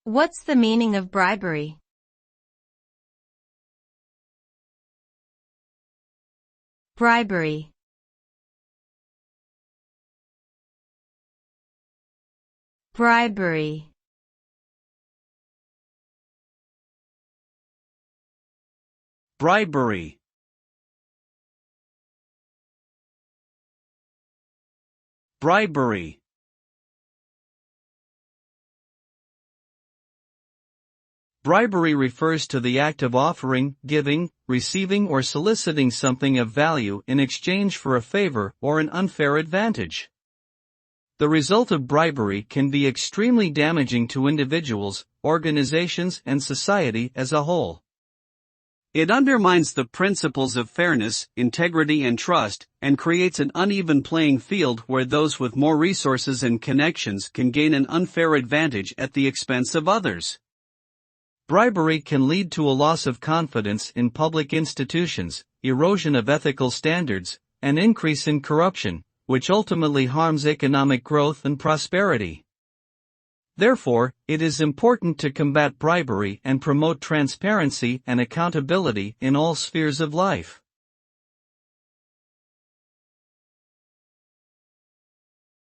What's the meaning of bribery? Bribery. Bribery. Bribery. Bribery. Bribery refers to the act of offering, giving, receiving or soliciting something of value in exchange for a favor or an unfair advantage. The result of bribery can be extremely damaging to individuals, organizations, and society as a whole. It undermines the principles of fairness, integrity, and trust, and creates an uneven playing field where those with more resources and connections can gain an unfair advantage at the expense of others. Bribery can lead to a loss of confidence in public institutions, erosion of ethical standards, and increase in corruption, which ultimately harms economic growth and prosperity. Therefore, it is important to combat bribery and promote transparency and accountability in all spheres of life.